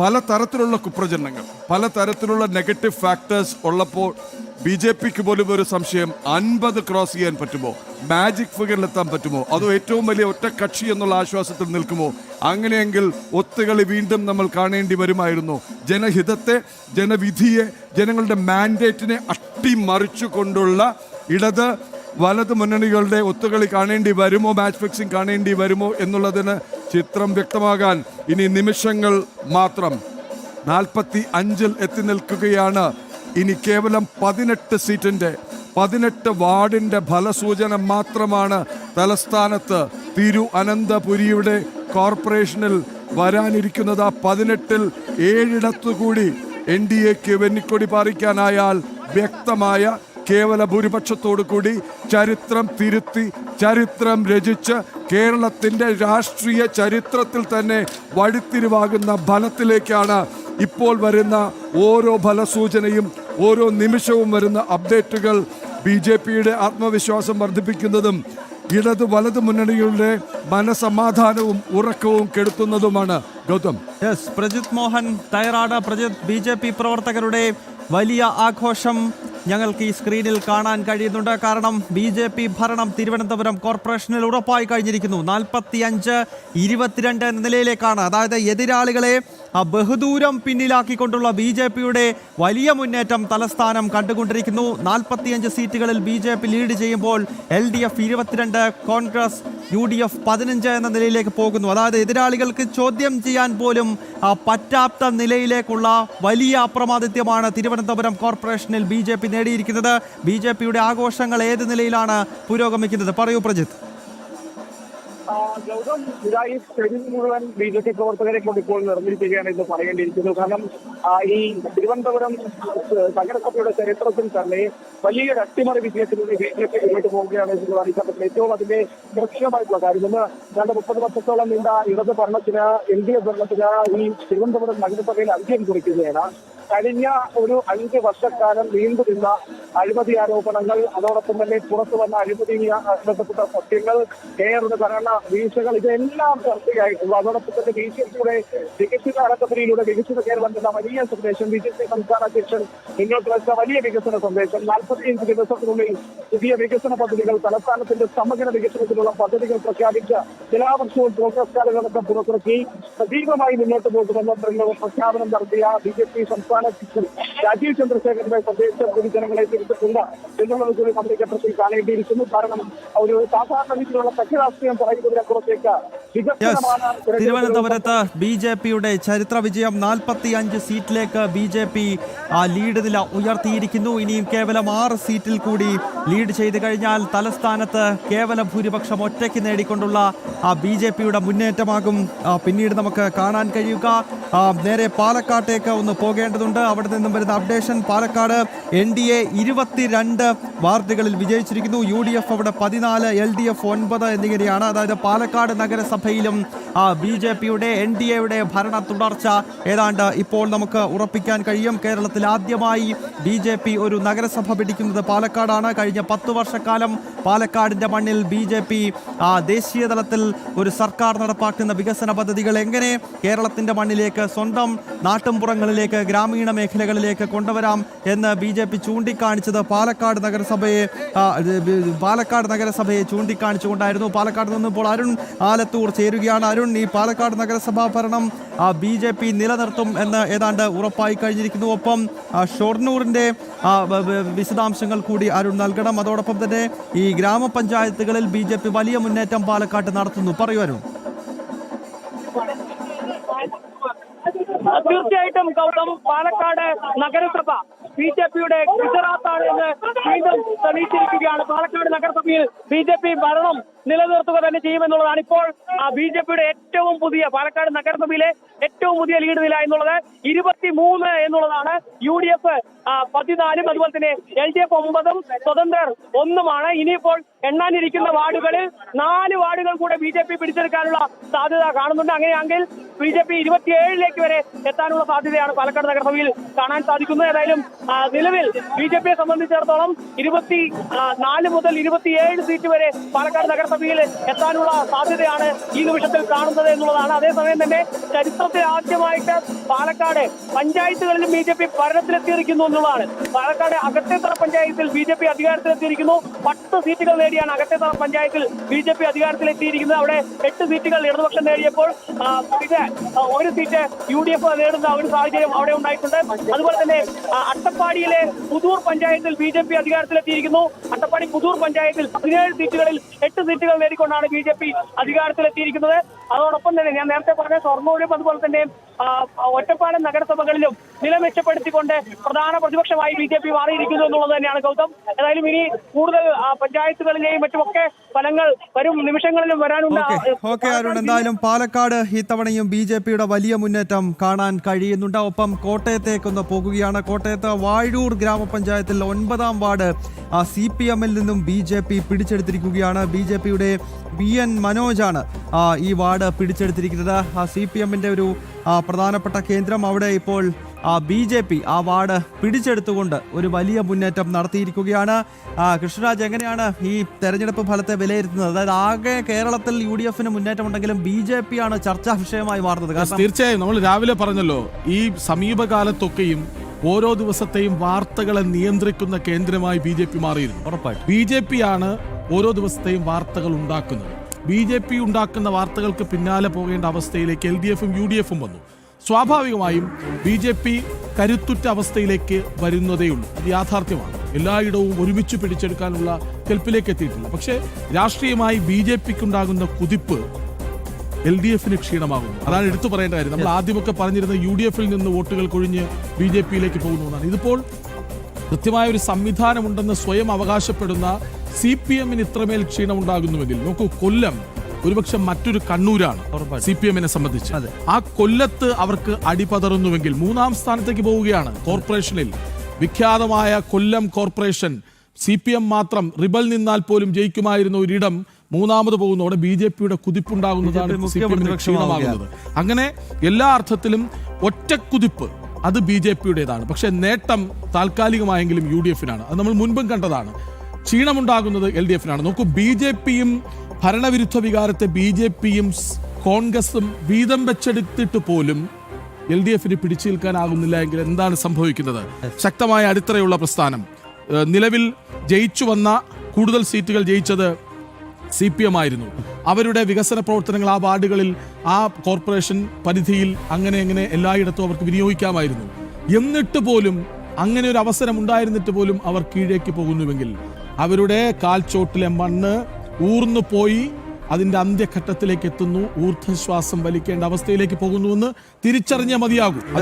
പലതരത്തിലുള്ള കുപ്രചരണങ്ങൾ, പലതരത്തിലുള്ള negative factors ഉള്ളപ്പോൾ ബി ജെ പിക്ക് പോലും ഒരു സംശയം, 50 ക്രോസ് ചെയ്യാൻ പറ്റുമോ, മാജിക് ഫിഗറിലെത്താൻ പറ്റുമോ, അതോ ഏറ്റവും വലിയ ഒറ്റ കക്ഷി എന്നുള്ള ആശ്വാസത്തിൽ നിൽക്കുമോ? അങ്ങനെയെങ്കിൽ ഒത്തുകളി വീണ്ടും നമ്മൾ കാണേണ്ടി വരുമായിരുന്നു. ജനഹിതത്തെ, ജനവിധിയെ, ജനങ്ങളുടെ മാൻഡേറ്റിനെ അട്ടിമറിച്ചുകൊണ്ടുള്ള ഇടത് വലത് മുന്നണികളുടെ ഒത്തുകളി കാണേണ്ടി വരുമോ, മാച്ച് ഫിക്സിംഗ് കാണേണ്ടി വരുമോ എന്നുള്ളതിന് ചിത്രം വ്യക്തമാകാൻ ഇനി നിമിഷങ്ങൾ മാത്രം. 45-ൽ എത്തി നിൽക്കുകയാണ്. ഇനി കേവലം 18 സീറ്റിൻ്റെ 18 വാർഡിൻ്റെ ഫലസൂചന മാത്രമാണ് തലസ്ഥാനത്ത് തിരുവനന്തപുരിയുടെ കോർപ്പറേഷനിൽ വരാനിരിക്കുന്നത്. 18-ൽ 7 കൂടി NDAക്ക് വെന്നിക്കൊടി പാറിക്കാനായാൽ വ്യക്തമായ കേവല ഭൂരിപക്ഷത്തോടു കൂടി ചരിത്രം തിരുത്തി, ചരിത്രം രചിച്ച് കേരളത്തിൻ്റെ രാഷ്ട്രീയ ചരിത്രത്തിൽ തന്നെ വഴിത്തിരിവാകുന്ന ഫലത്തിലേക്കാണ് ഇപ്പോൾ വരുന്ന ഓരോ ഫലസൂചനയും, ഓരോ നിമിഷവും വരുന്ന അപ്ഡേറ്റുകൾ BJPയുടെ ആത്മവിശ്വാസം വർദ്ധിപ്പിക്കുന്നതും ഇടത് വലത് മുന്നണികളുടെ മനസമാധാനവും ഉറക്കവും കെടുത്തുന്നതുമാണ്. ഗൗതം. പ്രജിത് മോഹൻ തയ്യാറാണ്. പ്രജിത്, BJP പ്രവർത്തകരുടെ വലിയ ആഘോഷം ഞങ്ങൾക്ക് ഈ സ്ക്രീനിൽ കാണാൻ കഴിയുന്നുണ്ട്. കാരണം BJP ഭരണം തിരുവനന്തപുരം കോർപ്പറേഷനിൽ ഉറപ്പായി കഴിഞ്ഞിരിക്കുന്നു. 45-22 എന്ന നിലയിലേക്കാണ്. അതായത് എതിരാളികളെ ബഹുദൂരം പിന്നിലാക്കിക്കൊണ്ടുള്ള BJPയുടെ വലിയ മുന്നേറ്റം തലസ്ഥാനം കണ്ടുകൊണ്ടിരിക്കുന്നു. 45 സീറ്റുകളിൽ BJP ലീഡ് ചെയ്യുമ്പോൾ LDF 22, കോൺഗ്രസ് UDF 15 എന്ന നിലയിലേക്ക് പോകുന്നു. അതായത് എതിരാളികൾക്ക് ചോദ്യം ചെയ്യാൻ പോലും പറ്റാത്ത നിലയിലേക്കുള്ള വലിയ അപ്രമാദിത്യമാണ് തിരുവനന്തപുരം കോർപ്പറേഷനിൽ BJP നേടിയിരിക്കുന്നത്. BJPയുടെ ആഘോഷങ്ങൾ ഏത് നിലയിലാണ് പുരോഗമിക്കുന്നത്? പറയൂ പ്രജിത്ത്. ഗൗതം, ഇതായി സ്റ്റേഡിയം മുഴുവൻ BJP പ്രവർത്തകരെ കൊണ്ട് ഇപ്പോൾ നിർമ്മിക്കുകയാണ് എന്ന് പറയേണ്ടിയിരിക്കുന്നു. കാരണം ഈ തിരുവനന്തപുരം നഗരസഭയുടെ ചരിത്രത്തിൽ തന്നെ വലിയൊരു അട്ടിമറി വിജയത്തിലൂടെ BJP മുന്നോട്ട് പോവുകയാണ് എന്നുള്ളതാണ് ഇക്കാര്യത്തിൽ ഏറ്റവും അതിന്റെ ദൃശ്യമായിട്ടുള്ള കാര്യം. ഇന്ന് 30 വർഷത്തോളം നീണ്ട ഇടത് ഭരണത്തിന്, NDA ഭരണത്തിന് ഈ തിരുവനന്തപുരം നഗരസഭയിൽ അന്ത്യം കുറിക്കുകയാണ്. കഴിഞ്ഞ ഒരു 5 വർഷക്കാലം നീണ്ടു നിന്ന അഴിമതി ആരോപണങ്ങൾ, അതോടൊപ്പം തന്നെ പുറത്തു വന്ന അഴിമതി ബന്ധപ്പെട്ട സത്യങ്ങൾ, കേരള ഭരണ വീഴ്ചകൾ, ഇതെല്ലാം ചർച്ചയായിട്ടുള്ളൂ. അതോടൊപ്പം തന്നെ BJPയുടെ വികസിത അടക്കത്തിലൂടെ വികസിത കേരളം എന്ന വലിയ സന്ദേശം BJP സംസ്ഥാന അധ്യക്ഷൻ മുന്നോട്ട് വെച്ച വലിയ വികസന സന്ദേശം, 45 ദിവസത്തിനുള്ളിൽ പുതിയ വികസന പദ്ധതികൾ, തലസ്ഥാനത്തിന്റെ സമഗ്ര വികസനത്തിനുള്ള പദ്ധതികൾ പ്രഖ്യാപിച്ച എല്ലാ വർഷവും പ്രോഗ്രസ് കാർഡുകളൊക്കെ പുറത്തിറക്കി സജീവമായി മുന്നോട്ട് പോകുമെന്ന പ്രഖ്യാപനം നടത്തിയ BJP സംസ്ഥാന അധ്യക്ഷൻ രാജീവ് ചന്ദ്രശേഖരന്റെ സന്ദേശം പൊതുജനങ്ങളെ തിരുത്തിട്ടുണ്ട് എന്നുള്ളത് കൂടി നമ്മൾ ഈ ഘട്ടത്തിൽ കാണേണ്ടിയിരിക്കുന്നു. കാരണം ഒരു സാധാരണ രീതിയിലുള്ള സഖ്യരാഷ്ട്രീയം പറയുന്നതിനപ്പുറത്തേക്ക് വികസനമാണ്. തിരുവനന്തപുരത്ത് BJPയുടെ ചരിത്ര വിജയം. 45 സീറ്റിലേക്ക് BJP ലീഡ് നില ഉയർത്തിയിരിക്കുന്നു. ഇനിയും കേവലം 6 സീറ്റിൽ കൂടി ലീഡ് ചെയ്ത് കഴിഞ്ഞാൽ തലസ്ഥാനത്ത് കേവല ഭൂരിപക്ഷം ഒറ്റയ്ക്ക് നേടിക്കൊണ്ടുള്ള BJPയുടെ മുന്നേറ്റമാകും പിന്നീട് നമുക്ക് കാണാൻ കഴിയുക. നേരെ പാലക്കാട്ടേക്ക് ഒന്ന് പോകേണ്ടതുണ്ട്. അവിടെ നിന്നും വരുന്ന അപ്ഡേഷൻ, പാലക്കാട് NDA 22 വാർഡുകളിൽ വിജയിച്ചിരിക്കുന്നു. UDF അവിടെ 14, LDF 9 എന്നിങ്ങനെയാണ്. അതായത് പാലക്കാട് നഗരസഭയിലും BJPയുടെ NDAയുടെ ഭരണ തുടർച്ച ഏതാണ്ട് ഇപ്പോൾ നമുക്ക് ഉറപ്പിക്കാൻ കഴിയും. കേരളത്തിൽ ആദ്യമായി BJP ഒരു നഗരസഭ പിടിക്കുന്നത് പാലക്കാടാണ്. കഴിഞ്ഞ 10 വർഷക്കാലം പാലക്കാടിൻ്റെ മണ്ണിൽ BJP ദേശീയ തലത്തിൽ ഒരു സർക്കാർ നടപ്പാക്കുന്ന വികസന പദ്ധതികൾ എങ്ങനെ കേരളത്തിൻ്റെ മണ്ണിലേക്ക്, സ്വന്തം നാട്ടുംപുറങ്ങളിലേക്ക്, ഗ്രാമീണ മേഖലകളിലേക്ക് കൊണ്ടുവരാം എന്ന് BJP ചൂണ്ടിക്കാണിച്ചത് പാലക്കാട് നഗരസഭയെ ചൂണ്ടിക്കാണിച്ചുകൊണ്ടായിരുന്നു. പാലക്കാട് നിന്ന് ഇപ്പോൾ അരുൺ ആലത്തൂർ ചേരുകയാണ്. അരുൺ, ഈ പാലക്കാട് നഗരസഭാ ഭരണം BJP നിലനിർത്തും എന്ന് ഏതാണ്ട് ഉറപ്പായി കഴിഞ്ഞിരിക്കുന്നു. ഒപ്പം ഷൊർണൂറിൻ്റെ വിശദാംശങ്ങൾ കൂടി അരുൺ നൽകണം. അതോടൊപ്പം തന്നെ ഈ ഗ്രാമപഞ്ചായത്തുകളിൽ BJP വലിയ മുന്നേറ്റം പാലക്കാട്ട് നടത്തുന്നു. പറയൂ അരുൺ. തീർച്ചയായിട്ടും ഗൗതം, പാലക്കാട് നഗരസഭ BJPയുടെ ഗുജറാത്താണ് എന്ന് വീണ്ടും തെളിയിച്ചിരിക്കുകയാണ്. പാലക്കാട് നഗരസഭയിൽ BJP ഭരണം നിലനിർത്തുക തന്നെ ചെയ്യുമെന്നുള്ളതാണ് ഇപ്പോൾ BJPയുടെ ഏറ്റവും പുതിയ, പാലക്കാട് നഗരസഭയിലെ ഏറ്റവും പുതിയ ലീഡ് നില എന്നുള്ളത്. 23 എന്നുള്ളതാണ്. UDF 14, അതുപോലെ തന്നെ LDF 9, സ്വതന്ത്രർ 1. ഇനിയിപ്പോൾ എണ്ണാനിരിക്കുന്ന വാർഡുകളിൽ 4 വാർഡുകൾ കൂടെ BJP പിടിച്ചെടുക്കാനുള്ള സാധ്യത കാണുന്നുണ്ട്. അങ്ങനെയെങ്കിൽ BJP 27 വരെ എത്താനുള്ള സാധ്യതയാണ് പാലക്കാട് നഗരസഭയിൽ കാണാൻ സാധിക്കുന്നത്. ഏതായാലും നിലവിൽ BJPയെ സംബന്ധിച്ചിടത്തോളം 24 മുതൽ 27 സീറ്റ് വരെ പാലക്കാട് നഗരസഭയിൽ എത്താനുള്ള സാധ്യതയാണ് ഈ നിമിഷത്തിൽ കാണുന്നത് എന്നുള്ളതാണ്. അതേസമയം തന്നെ ചരിത്രത്തിൽ ആദ്യമായിട്ട് പാലക്കാട് പഞ്ചായത്തുകളിലും BJP ഭരണത്തിലെത്തിയിരിക്കുന്നു എന്നുള്ളതാണ്. പാലക്കാട് അകത്തേത്തറ പഞ്ചായത്തിൽ BJP അധികാരത്തിലെത്തിയിരിക്കുന്നു. 10 സീറ്റുകൾ നേടിയാണ് അകത്തേത്തറ പഞ്ചായത്തിൽ BJP അധികാരത്തിലെത്തിയിരിക്കുന്നത്. അവിടെ 8 സീറ്റുകൾ ഇടതുപക്ഷം നേടിയപ്പോൾ ഒരു സീറ്റ് UDF നേടുന്ന ഒരു സാഹചര്യം അവിടെ ഉണ്ടായിട്ടുണ്ട്. അതുപോലെ തന്നെ അട്ടപ്പാടിയിലെ പുതൂർ പഞ്ചായത്തിൽ BJP അധികാരത്തിലെത്തിയിരിക്കുന്നു. അട്ടപ്പാടി പുതൂർ പഞ്ചായത്തിൽ 17 സീറ്റുകളിൽ 8 സീറ്റുകൾ നേടിക്കൊണ്ടാണ് BJP അധികാരത്തിലെത്തിയിരിക്കുന്നത്. അതോടൊപ്പം തന്നെ ഞാൻ നേരത്തെ പറഞ്ഞ ഷൊർണൂരും അതുപോലെ തന്നെ ഒറ്റപ്പാലം നഗരസഭകളിലും നില മെച്ചപ്പെടുത്തിക്കൊണ്ട് പ്രധാന പ്രതിപക്ഷമായി BJP മാറിയിരിക്കുന്നു എന്നുള്ളത് തന്നെയാണ് ഗൗതം. ഏതായാലും ഇനി കൂടുതൽ പഞ്ചായത്തുകളിലെയും മറ്റുമൊക്കെ ഫലങ്ങൾ വരും നിമിഷങ്ങളിലും വരാനുണ്ട്. ഓക്കെ അരുൺ, എന്തായാലും പാലക്കാട് ഇത്തവണയും BJPയുടെ വലിയ മുന്നേറ്റം കാണാൻ കഴിയുന്നുണ്ട്. ഒപ്പം കോട്ടയത്തേക്കൊന്ന് പോകുകയാണ്. കോട്ടയത്ത് വാഴൂർ ഗ്രാമപഞ്ചായത്തിൽ 9ാം വാർഡ് CPM-ൽ നിന്നും BJP പിടിച്ചെടുത്തിരിക്കുകയാണ്. BJPയുടെ BN മനോജാണ് ഈ വാർഡ് പിടിച്ചെടുത്തിരിക്കുന്നത്. CPM-ന്റെ ഒരു പ്രധാനപ്പെട്ട കേന്ദ്രം. അവിടെ ഇപ്പോൾ BJP ആ വാർഡ് പിടിച്ചെടുത്തുകൊണ്ട് ഒരു വലിയ മുന്നേറ്റം നടത്തിയിരിക്കുകയാണ്. കൃഷ്ണരാജ്, എങ്ങനെയാണ് ഈ തെരഞ്ഞെടുപ്പ് ഫലത്തെ വിലയിരുത്തുന്നത്? അതായത് ആകെ കേരളത്തിൽ UDF-ന് മുന്നേറ്റമുണ്ടെങ്കിലും BJP ആണ് ചർച്ചാ വിഷയമായി മാറുന്നത്. തീർച്ചയായും നമ്മൾ രാവിലെ പറഞ്ഞല്ലോ, ഈ സമീപകാലത്തൊക്കെയും ഓരോ ദിവസത്തെയും വാർത്തകളെ നിയന്ത്രിക്കുന്ന കേന്ദ്രമായി BJP മാറിയിരുന്നു. ഉറപ്പായിട്ടും BJP ആണ് ഓരോ ദിവസത്തെയും വാർത്തകൾ ഉണ്ടാക്കുന്നത്. BJP ഉണ്ടാക്കുന്ന വാർത്തകൾക്ക് പിന്നാലെ പോകേണ്ട അവസ്ഥയിലേക്ക് LDF-ഉം UDF-ഉം വന്നു. സ്വാഭാവികമായും BJP കരുത്തുറ്റ അവസ്ഥയിലേക്ക് വരുന്നതേയുള്ളൂ. അത് യാഥാർത്ഥ്യമാണ്. എല്ലായിടവും ഒരുമിച്ച് പിടിച്ചെടുക്കാനുള്ള കെൽപ്പിലേക്ക് എത്തിയിട്ടില്ല. പക്ഷേ രാഷ്ട്രീയമായി BJPക്കുണ്ടാകുന്ന കുതിപ്പ് LDF-ന് ക്ഷീണമാകുന്നു. അതാണ് എടുത്തു പറയേണ്ട കാര്യം. നമ്മൾ ആദ്യമൊക്കെ പറഞ്ഞിരുന്ന UDF-ൽ നിന്ന് വോട്ടുകൾ കൊഴിഞ്ഞ് BJPയിലേക്ക് പോകുന്നതാണ്. ഇതിപ്പോൾ കൃത്യമായ ഒരു സംവിധാനമുണ്ടെന്ന് സ്വയം അവകാശപ്പെടുന്ന CPM-ന് ഇത്രമേൽ ക്ഷീണമുണ്ടാകുന്നുവെങ്കിൽ നോക്കൂ, കൊല്ലം ഒരുപക്ഷെ മറ്റൊരു കണ്ണൂരാണ് CPM-നെ സംബന്ധിച്ച്. ആ കൊല്ലത്ത് അവർക്ക് അടിപതറുന്നുവെങ്കിൽ 3ാം സ്ഥാനത്തേക്ക് പോവുകയാണ്. കോർപ്പറേഷനിൽ വിഖ്യാതമായ കൊല്ലം കോർപ്പറേഷൻ CPM മാത്രം റിബൽ നിന്നാൽ പോലും ജയിക്കുമായിരുന്ന ഒരിടം 3ാമത് പോകുന്നതോടെ BJPയുടെ കുതിപ്പുണ്ടാകുന്നതാണ് CPM-ന് ക്ഷീണമാകുന്നത്. അങ്ങനെ എല്ലാ അർത്ഥത്തിലും ഒറ്റക്കുതിപ്പ് അത് BJPയുടേതാണ്. പക്ഷെ നേട്ടം താൽക്കാലികമായെങ്കിലും UDF-നാണ്. അത് നമ്മൾ മുൻപും കണ്ടതാണ്. ക്ഷീണമുണ്ടാകുന്നത് LDF-നാണ്. നോക്കൂ, BJPയും ഭരണവിരുദ്ധ വികാരത്തെ BJPയും കോൺഗ്രസും വീതം വെച്ചെടുത്തിട്ട് പോലും LDF-ന് പിടിച്ചു നിൽക്കാനാകുന്നില്ല എങ്കിൽ എന്താണ് സംഭവിക്കുന്നത്? ശക്തമായ അടിത്തറയുള്ള പ്രസ്ഥാനം. നിലവിൽ ജയിച്ചു വന്ന കൂടുതൽ സീറ്റുകൾ ജയിച്ചത് CPM ആയിരുന്നു. അവരുടെ വികസന പ്രവർത്തനങ്ങൾ ആ വാർഡുകളിൽ ആ കോർപ്പറേഷൻ പരിധിയിൽ അങ്ങനെ എല്ലായിടത്തും അവർക്ക് വിനിയോഗിക്കാമായിരുന്നു. എന്നിട്ട് പോലും അങ്ങനെ ഒരു അവസരം ഉണ്ടായിരുന്നിട്ട് പോലും അവർ കീഴേക്ക് പോകുന്നുവെങ്കിൽ അവരുടെ കാൽച്ചോട്ടിലെ മണ്ണ് ഊർന്നു പോയി അതിന്റെ അന്ത്യഘട്ടത്തിലേക്ക് എത്തുന്നു. ഊർധ്വശ്വാസം വലിക്കേണ്ട അവസ്ഥയിലേക്ക് പോകുന്നുവെന്ന് തിരിച്ചറിഞ്ഞേ മതിയാകും.